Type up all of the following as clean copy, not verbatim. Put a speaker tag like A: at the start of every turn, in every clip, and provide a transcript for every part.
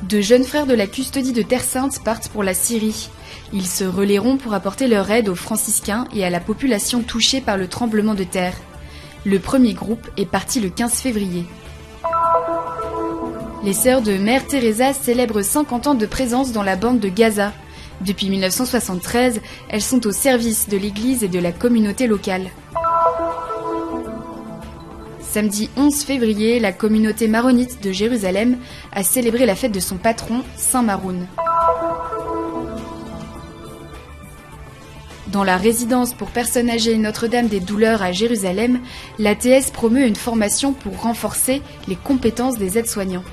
A: De jeunes frères de la custodie de Terre Sainte partent pour la Syrie. Ils se relayeront pour apporter leur aide aux franciscains et à la population touchée par le tremblement de terre. Le premier groupe est parti le 15 février. Les sœurs de Mère Teresa célèbrent 50 ans de présence dans la bande de Gaza. Depuis 1973, elles sont au service de l'Église et de la communauté locale. Samedi 11 février, la communauté maronite de Jérusalem a célébré la fête de son patron, Saint Maroun. Dans la résidence pour personnes âgées Notre-Dame des Douleurs à Jérusalem, l'ATS promeut une formation pour renforcer les compétences des aides-soignants.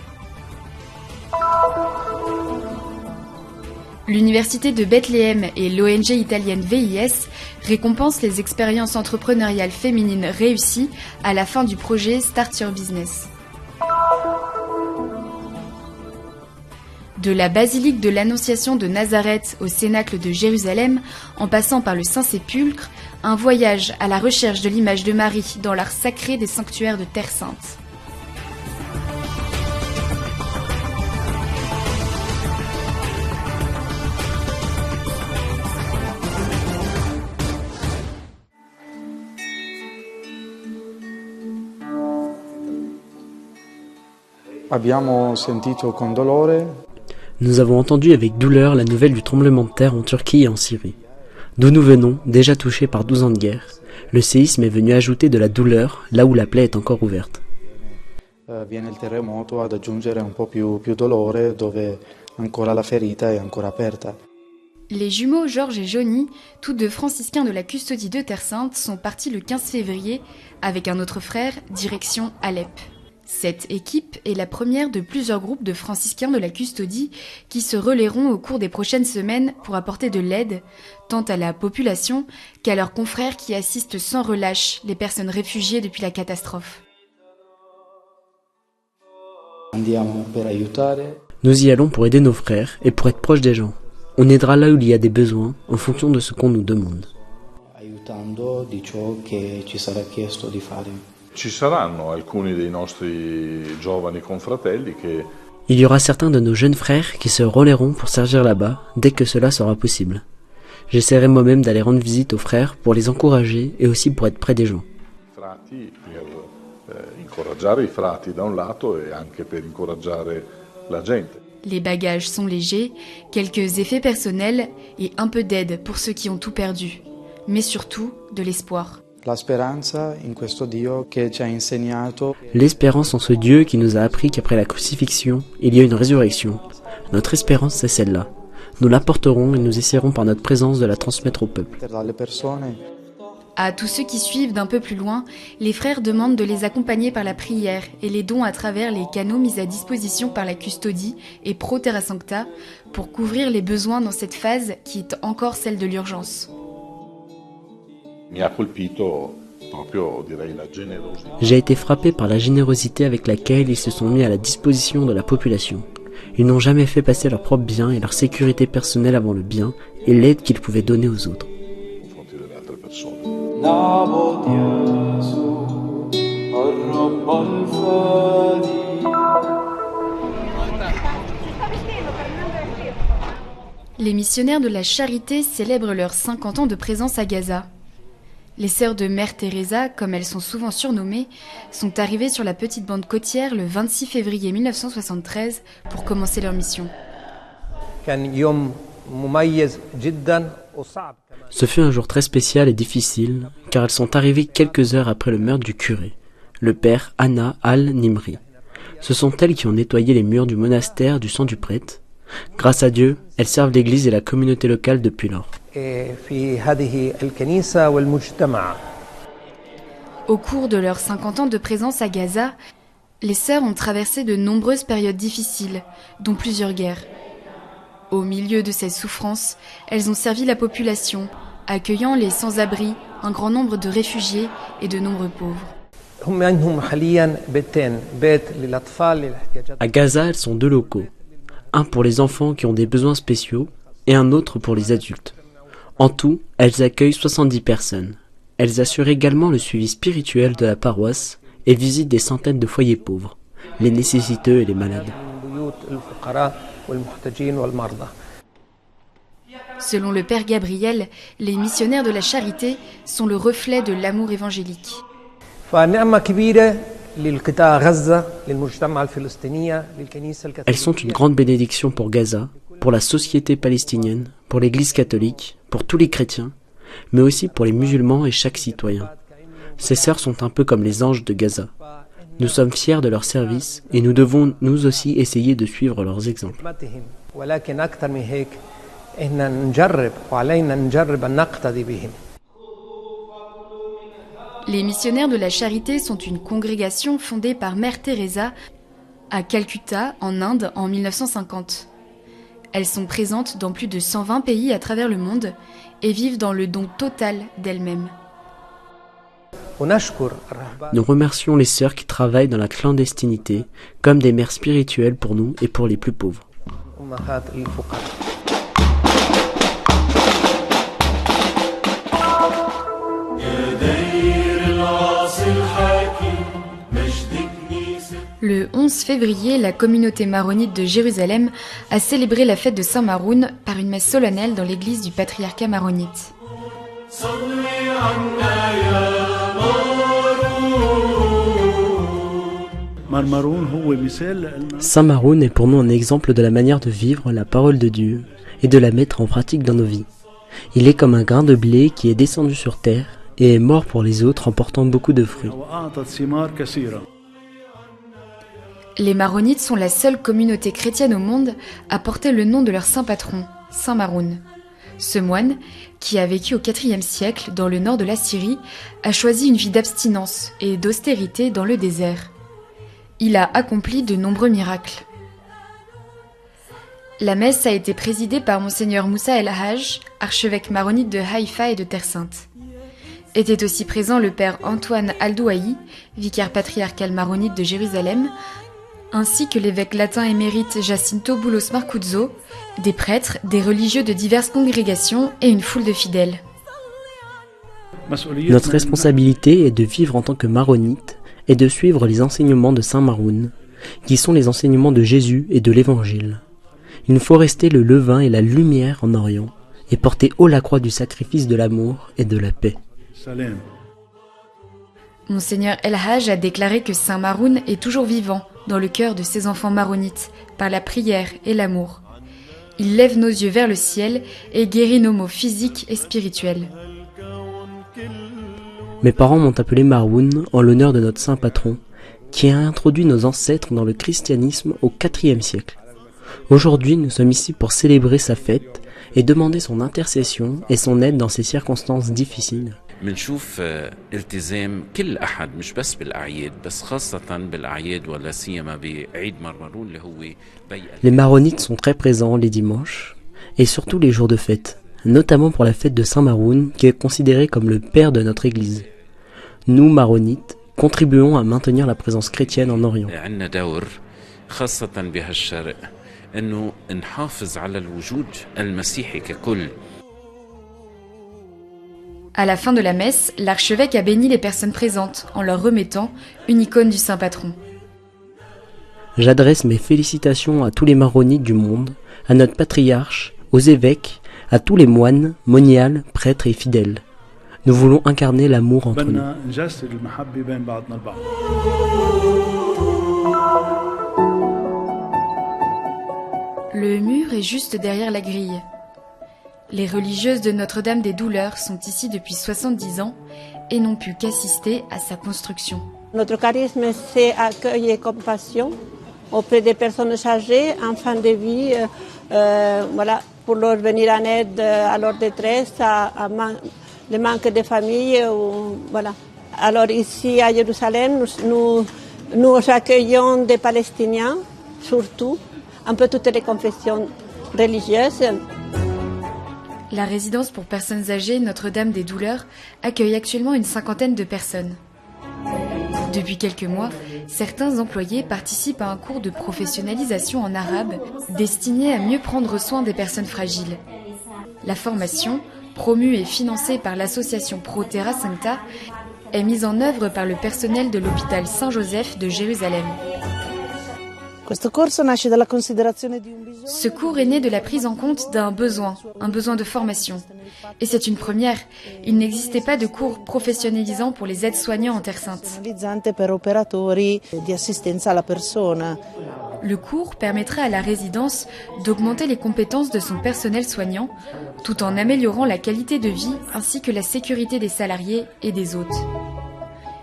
A: L'Université de Bethléem et l'ONG italienne VIS récompensent les expériences entrepreneuriales féminines réussies à la fin du projet Start Your Business. De la basilique de l'Annonciation de Nazareth au Cénacle de Jérusalem, en passant par le Saint-Sépulcre, un voyage à la recherche de l'image de Marie dans l'art sacré des sanctuaires de Terre Sainte.
B: Nous avons entendu avec douleur la nouvelle du tremblement de terre en Turquie et en Syrie. D'où nous venons, déjà touchés par 12 ans de guerre, le séisme est venu ajouter de la douleur là où la plaie est encore ouverte.
C: Viene il terremoto ad aggiungere un po' più dolore dove ancora la ferita è ancora aperta.
A: Les jumeaux Georges et Johnny, tous deux franciscains de la custodie de Terre Sainte, sont partis le 15 février avec un autre frère, direction Alep. Cette équipe est la première de plusieurs groupes de franciscains de la custodie qui se relayeront au cours des prochaines semaines pour apporter de l'aide, tant à la population qu'à leurs confrères qui assistent sans relâche les personnes réfugiées depuis la catastrophe.
B: Nous y allons pour aider nos frères et pour être proches des gens. On aidera là où il y a des besoins en fonction de ce qu'on nous demande.
D: Ci saranno alcuni dei nostri giovani confratelli che...
B: Il y aura certains de nos jeunes frères qui se relayeront pour servir là-bas dès que cela sera possible. J'essaierai moi-même d'aller rendre visite aux frères pour les encourager et aussi pour être près des gens.
D: Frati per incoraggiare i frati da un lato e anche per incoraggiare la gente.
A: Les bagages sont légers, quelques effets personnels et un peu d'aide pour ceux qui ont tout perdu, mais surtout de l'espoir.
B: L'espérance en ce Dieu qui nous a appris qu'après la crucifixion, il y a une résurrection. Notre espérance, c'est celle-là. Nous l'apporterons et nous essaierons par notre présence de la transmettre au peuple.
A: À tous ceux qui suivent d'un peu plus loin, les frères demandent de les accompagner par la prière et les dons à travers les canaux mis à disposition par la custodie et Pro Terra Sancta pour couvrir les besoins dans cette phase qui est encore celle de l'urgence.
B: J'ai été frappé par la générosité avec laquelle ils se sont mis à la disposition de la population. Ils n'ont jamais fait passer leurs propres biens et leur sécurité personnelle avant le bien et l'aide qu'ils pouvaient donner aux autres.
A: Les missionnaires de la Charité célèbrent leurs 50 ans de présence à Gaza. Les sœurs de Mère Teresa, comme elles sont souvent surnommées, sont arrivées sur la petite bande côtière le 26 février 1973 pour commencer leur mission.
B: Ce fut un jour très spécial et difficile, car elles sont arrivées quelques heures après le meurtre du curé, le père Anna al-Nimri. Ce sont elles qui ont nettoyé les murs du monastère du sang du prêtre. Grâce à Dieu, elles servent l'Église et la communauté locale depuis lors.
A: Au cours de leurs 50 ans de présence à Gaza, les sœurs ont traversé de nombreuses périodes difficiles, dont plusieurs guerres. Au milieu de ces souffrances, elles ont servi la population, accueillant les sans-abri, un grand nombre de réfugiés et de nombreux pauvres.
B: À Gaza, elles sont deux locaux. Un pour les enfants qui ont des besoins spéciaux et un autre pour les adultes. En tout, elles accueillent 70 personnes. Elles assurent également le suivi spirituel de la paroisse et visitent des centaines de foyers pauvres, les nécessiteux et les malades.
A: Selon le père Gabriel, les missionnaires de la charité sont le reflet de l'amour évangélique.
B: Elles sont une grande bénédiction pour Gaza, pour la société palestinienne, pour l'Église catholique, pour tous les chrétiens, mais aussi pour les musulmans et chaque citoyen. Ces sœurs sont un peu comme les anges de Gaza. Nous sommes fiers de leur service et nous devons nous aussi essayer de suivre leurs exemples.
A: Les missionnaires de la charité sont une congrégation fondée par Mère Teresa à Calcutta, en Inde, en 1950. Elles sont présentes dans plus de 120 pays à travers le monde et vivent dans le don total d'elles-mêmes.
B: Nous remercions les sœurs qui travaillent dans la clandestinité comme des mères spirituelles pour nous et pour les plus pauvres.
A: Le 11 février, la communauté maronite de Jérusalem a célébré la fête de Saint Maroun par une messe solennelle dans l'église du patriarcat maronite.
B: Saint Maroun est pour nous un exemple de la manière de vivre la parole de Dieu et de la mettre en pratique dans nos vies. Il est comme un grain de blé qui est descendu sur terre et est mort pour les autres en portant beaucoup de fruits.
A: Les Maronites sont la seule communauté chrétienne au monde à porter le nom de leur saint patron, Saint Maroun. Ce moine, qui a vécu au IVe siècle dans le nord de la Syrie, a choisi une vie d'abstinence et d'austérité dans le désert. Il a accompli de nombreux miracles. La messe a été présidée par Monseigneur Moussa El-Hajj, archevêque maronite de Haïfa et de Terre Sainte. Était aussi présent le père Antoine Aldouaï, vicaire patriarcal maronite de Jérusalem, ainsi que l'évêque latin émérite Jacinto Boulos Marcuzzo, des prêtres, des religieux de diverses congrégations et une foule de fidèles.
B: Notre responsabilité est de vivre en tant que maronites et de suivre les enseignements de Saint Maroun, qui sont les enseignements de Jésus et de l'Évangile. Il nous faut rester le levain et la lumière en Orient et porter haut la croix du sacrifice de l'amour et de la paix.
A: Monseigneur El-Hajj a déclaré que Saint Maroun est toujours vivant dans le cœur de ses enfants maronites par la prière et l'amour. Il lève nos yeux vers le ciel et guérit nos maux physiques et spirituels.
B: Mes parents m'ont appelé Maroun en l'honneur de notre saint patron, qui a introduit nos ancêtres dans le christianisme au IVe siècle. Aujourd'hui, nous sommes ici pour célébrer sa fête et demander son intercession et son aide dans ces circonstances difficiles.
E: منشوف التزام كل أحد مش بس بالأعياد بس خاصة بالأعياد ولا سيما بعيد مرمرون اللي هو
B: Les maronites sont très présents les dimanches et surtout les jours de fête, notamment pour la fête de Saint Maroun qui est considéré comme le père de notre église. Nous, maronites, contribuons à maintenir la présence chrétienne en Orient.
E: عندنا دور خاصة بهالشرق إنه نحافظ على الوجود المسيحي ككل.
A: À la fin de la messe, l'archevêque a béni les personnes présentes en leur remettant une icône du saint patron.
B: J'adresse mes félicitations à tous les maronites du monde, à notre patriarche, aux évêques, à tous les moines, moniales, prêtres et fidèles. Nous voulons incarner l'amour entre nous.
A: Le mur est juste derrière la grille. Les religieuses de Notre-Dame des Douleurs sont ici depuis 70 ans et n'ont pu qu'assister à sa construction.
F: Notre charisme, c'est accueil et compassion auprès des personnes âgées, en fin de vie, voilà, pour leur venir en aide à leur détresse, le manque de famille. Voilà. Alors ici à Jérusalem, nous accueillons des Palestiniens, surtout, un peu toutes les confessions religieuses.
A: La résidence pour personnes âgées Notre-Dame des Douleurs accueille actuellement une 50aine de personnes. Depuis quelques mois, certains employés participent à un cours de professionnalisation en arabe destiné à mieux prendre soin des personnes fragiles. La formation, promue et financée par l'association Pro Terra Sancta, est mise en œuvre par le personnel de l'hôpital Saint-Joseph de Jérusalem. Ce cours est né de la prise en compte d'un besoin, un besoin de formation. Et c'est une première. Il n'existait pas de cours professionnalisants pour les aides-soignants en Terre Sainte. Le cours permettra à la résidence d'augmenter les compétences de son personnel soignant, tout en améliorant la qualité de vie ainsi que la sécurité des salariés et des hôtes.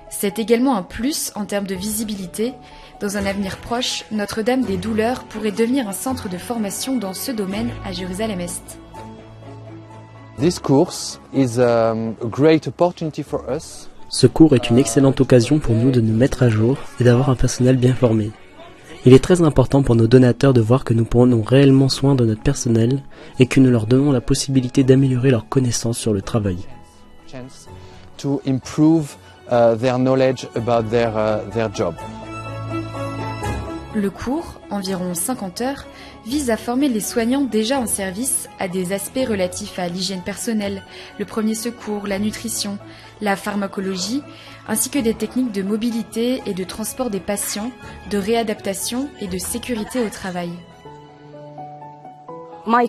A: C'est également un plus en termes de visibilité. Dans un avenir proche, Notre-Dame des Douleurs pourrait devenir un centre de formation dans ce domaine à Jérusalem-Est.
B: Ce cours est une excellente occasion pour nous de nous mettre à jour et d'avoir un personnel bien formé. Il est très important pour nos donateurs de voir que nous prenons réellement soin de notre personnel et que nous leur donnons la possibilité d'améliorer leurs connaissances sur le travail.
A: Le cours, environ 50 heures, vise à former les soignants déjà en service à des aspects relatifs à l'hygiène personnelle, le premier secours, la nutrition, la pharmacologie, ainsi que des techniques de mobilité et de transport des patients, de réadaptation et de sécurité au travail.
G: Mon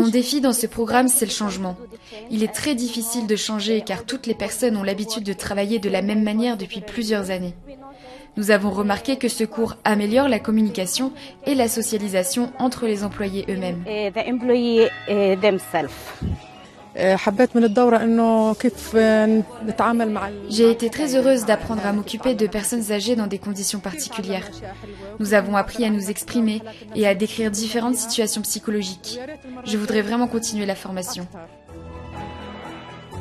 A: défi dans ce programme, c'est le changement. Il est très difficile de changer car toutes les personnes ont l'habitude de travailler de la même manière depuis plusieurs années. Nous avons remarqué que ce cours améliore la communication et la socialisation entre les employés eux-mêmes. J'ai été très heureuse d'apprendre à m'occuper de personnes âgées dans des conditions particulières. Nous avons appris à nous exprimer et à décrire différentes situations psychologiques. Je voudrais vraiment continuer la formation.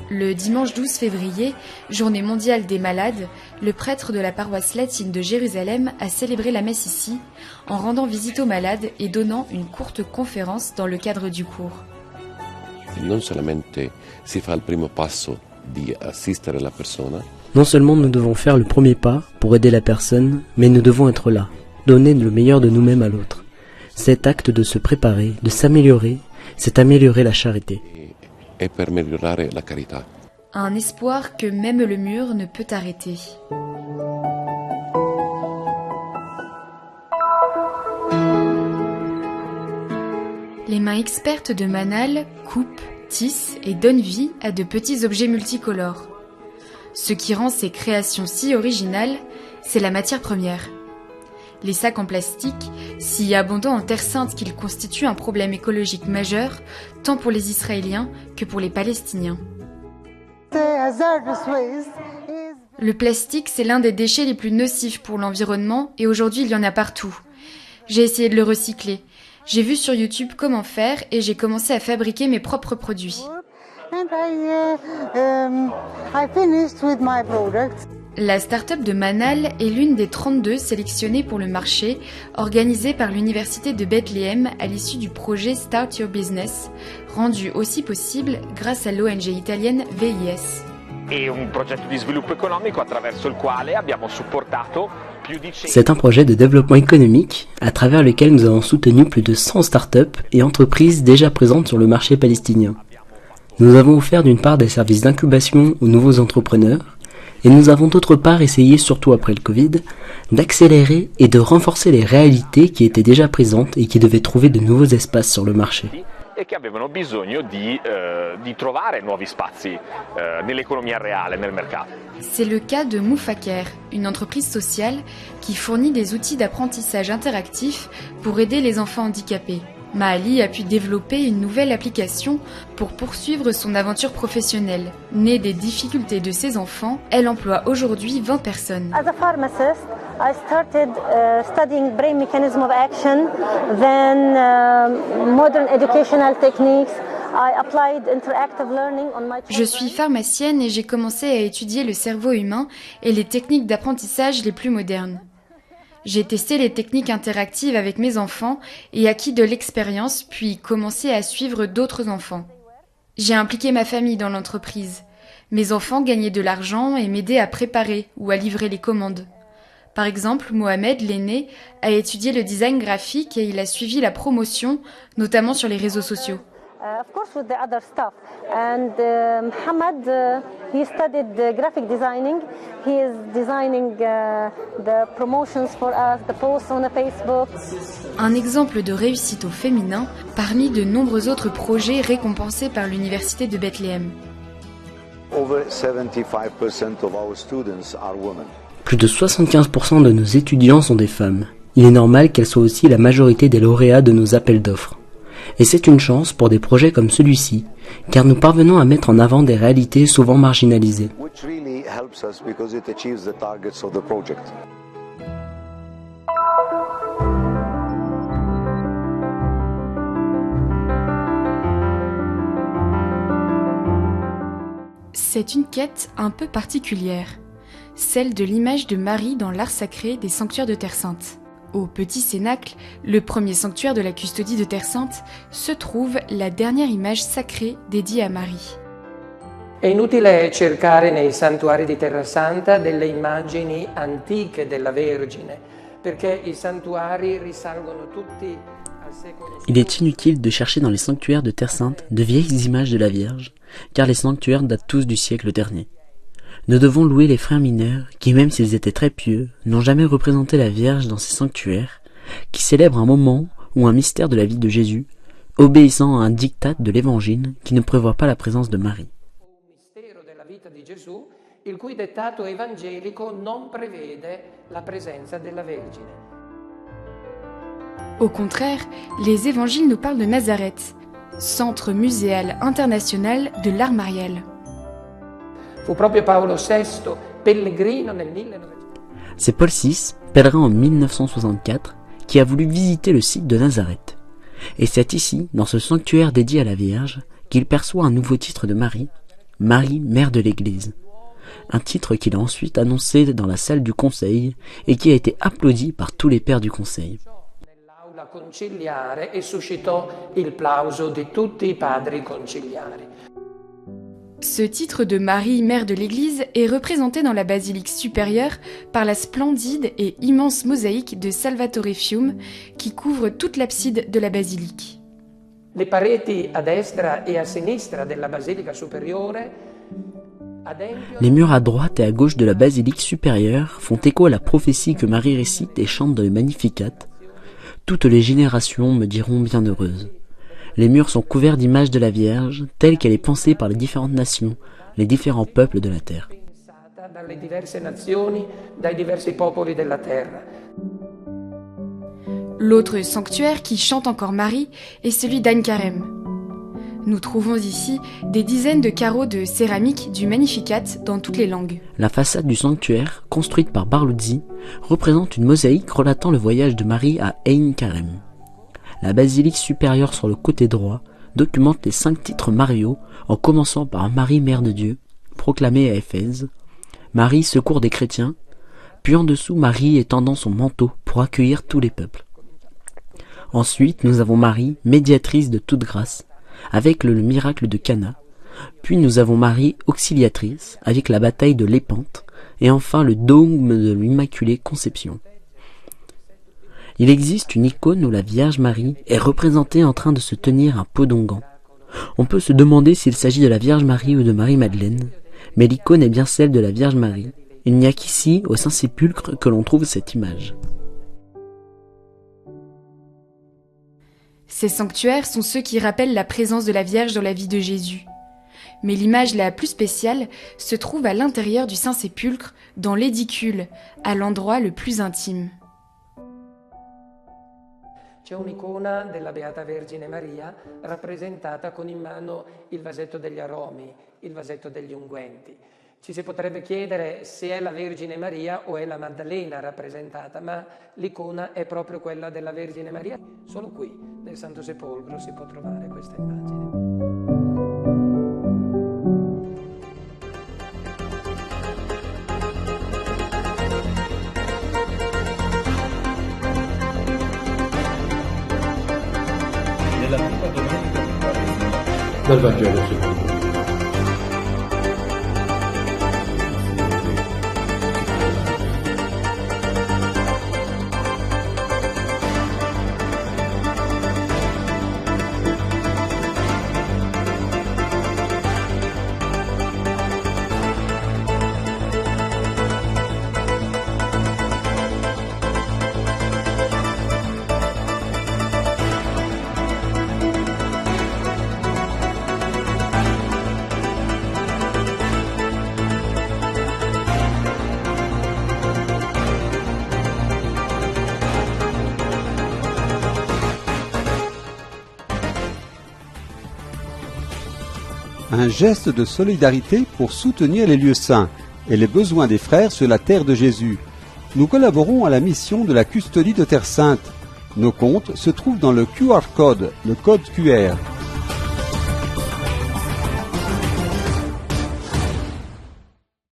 A: Le dimanche 12 février, journée mondiale des malades, le prêtre de la paroisse latine de Jérusalem a célébré la messe ici, en rendant visite aux malades et donnant une courte conférence dans le cadre du cours.
H: Non seulement
B: nous devons faire le premier pas pour aider la personne, mais nous devons être là, donner le meilleur de nous-mêmes à l'autre. Cet acte de se préparer, de s'améliorer, c'est améliorer la charité.
A: Un espoir que même le mur ne peut arrêter. Les mains expertes de Manal coupent, tissent et donnent vie à de petits objets multicolores. Ce qui rend ces créations si originales, c'est la matière première. Les sacs en plastique, si abondants en Terre Sainte qu'ils constituent un problème écologique majeur, tant pour les Israéliens que pour les Palestiniens. Le plastique, c'est l'un des déchets les plus nocifs pour l'environnement et aujourd'hui il y en a partout. J'ai essayé de le recycler. J'ai vu sur YouTube comment faire et j'ai commencé à fabriquer mes propres produits. La start-up de Manal est l'une des 32 sélectionnées pour le marché, organisé par l'Université de Bethléem à l'issue du projet Start Your Business, rendu aussi possible grâce à l'ONG italienne VIS.
B: C'est un projet de développement économique à travers lequel nous avons soutenu plus de 100 startups et entreprises déjà présentes sur le marché palestinien. Nous avons offert d'une part des services d'incubation aux nouveaux entrepreneurs et nous avons d'autre part essayé, surtout après le Covid, d'accélérer et de renforcer les réalités qui étaient déjà présentes et qui devaient trouver de nouveaux espaces sur le marché.
I: E che avevano bisogno di trovare nuovi spazi nell'economia reale, nel mercato.
A: C'est le cas de Moufaker, une entreprise sociale qui fournit des outils d'apprentissage interactifs pour aider les enfants handicapés. Maali a pu développer une nouvelle application pour poursuivre son aventure professionnelle. Née des difficultés de ses enfants, elle emploie aujourd'hui 20 personnes.
G: As a pharmacist, I started studying brain mechanism of action, then modern educational techniques. I applied interactive learning on my children.
A: Je suis pharmacienne et j'ai commencé à étudier le cerveau humain et les techniques d'apprentissage les plus modernes. J'ai testé les techniques interactives avec mes enfants et acquis de l'expérience, puis commencé à suivre d'autres enfants. J'ai impliqué ma famille dans l'entreprise. Mes enfants gagnaient de l'argent et m'aidaient à préparer ou à livrer les commandes. Par exemple, Mohamed, l'aîné, a étudié le design graphique et il a suivi la promotion, notamment sur les réseaux sociaux.
G: Of course with the other stuff. And Mohamed He studied graphic designing. He is designing the promotions for us, the posts on the Facebook.
A: Un exemple de réussite au féminin parmi de nombreux autres projets récompensés par l'Université de Bethléem.
J: Over 75% of our students are women.
B: Plus de 75% de nos étudiants sont des femmes. Il est normal qu'elles soient aussi la majorité des lauréats de nos appels d'offres. Et c'est une chance pour des projets comme celui-ci, car nous parvenons à mettre en avant des réalités souvent marginalisées.
J: Which really helps us because it achieves the targets of the project.
A: C'est une quête un peu particulière, celle de l'image de Marie dans l'art sacré des sanctuaires de Terre Sainte. Au Petit Cénacle, le premier sanctuaire de la custodie de Terre Sainte, se trouve la dernière image sacrée dédiée à Marie.
K: È inutile cercare nei santuari di Terra Santa delle immagini antiche della Vergine, perché i santuari risalgono tutti al secolo.
B: Il est inutile de chercher dans les sanctuaires de Terre Sainte de vieilles images de la Vierge, car les sanctuaires datent tous du siècle dernier. Nous devons louer les frères mineurs qui, même s'ils étaient très pieux, n'ont jamais représenté la Vierge dans ces sanctuaires, qui célèbrent un moment ou un mystère de la vie de Jésus, obéissant à un diktat de l'Évangile qui ne prévoit pas la présence de Marie.
K: Il cui dettato evangelico non prevede la presenza della Vergine.
A: Au contraire, les évangiles nous parlent de Nazareth, centre muséal international de l'art marial.
K: Fu proprio Paolo VI, pellegrino nel 1900.
B: C'est Paul VI, pèlerin en 1964, qui a voulu visiter le site de Nazareth. Et c'est ici, dans ce sanctuaire dédié à la Vierge, qu'il perçoit un nouveau titre de Marie, Marie, mère de l'Église. Un titre qu'il a ensuite annoncé dans la salle du conseil et qui a été applaudi par tous les pères du conseil.
K: Nell'aula conciliare e suscitò il plauso di tutti i padri conciliari.
A: Ce titre de Marie, mère de l'Église, est représenté dans la basilique supérieure par la splendide et immense mosaïque de Salvatore Fiume qui couvre toute l'abside de la basilique.
K: Le pareti a destra e a sinistra della basilica superiore.
B: Les murs à droite et à gauche de la basilique supérieure font écho à la prophétie que Marie récite et chante dans le Magnificat. Toutes les générations me diront bienheureuse. Les murs sont couverts d'images de la Vierge, telle qu'elle est pensée par les différentes nations, les différents peuples de la terre.
K: Dalle diverse nazioni, dai diversi popoli della terra.
A: L'autre sanctuaire qui chante encore Marie est celui d'Ain Carême. Nous trouvons ici des dizaines de carreaux de céramique du Magnificat dans toutes les langues.
B: La façade du sanctuaire, construite par Barluzzi, représente une mosaïque relatant le voyage de Marie à Ain Carême. La basilique supérieure sur le côté droit documente les 5 titres mariaux, en commençant par Marie, Mère de Dieu, proclamée à Éphèse, Marie, secours des chrétiens, puis en dessous Marie étendant son manteau pour accueillir tous les peuples. Ensuite, nous avons Marie, médiatrice de toute grâce, avec le miracle de Cana, puis nous avons Marie, auxiliatrice, avec la bataille de Lépante, et enfin le dogme de l'Immaculée Conception. Il existe une icône où la Vierge Marie est représentée en train de se tenir un pot d'onguent. On peut se demander s'il s'agit de la Vierge Marie ou de Marie-Madeleine, mais l'icône est bien celle de la Vierge Marie. Il n'y a qu'ici, au Saint-Sépulcre, que l'on trouve cette image.
A: Ces sanctuaires sont ceux qui rappellent la présence de la Vierge dans la vie de Jésus. Mais l'image la plus spéciale se trouve à l'intérieur du Saint-Sépulcre, dans l'édicule, à l'endroit le plus intime.
K: C'è un'icona della Beata Vergine Maria rappresentata con in mano il vasetto degli aromi, il vasetto degli unguenti. Ci si potrebbe chiedere se è la Vergine Maria o è la Maddalena rappresentata, ma l'icona è proprio quella della Vergine Maria. Solo qui, nel Santo Sepolcro, si può trovare questa immagine.
L: Dal Vangelo secondo
M: un geste de solidarité pour soutenir les lieux saints et les besoins des frères sur la terre de Jésus. Nous collaborons à la mission de la custodie de Terre Sainte. Nos comptes se trouvent dans le QR code, le code QR.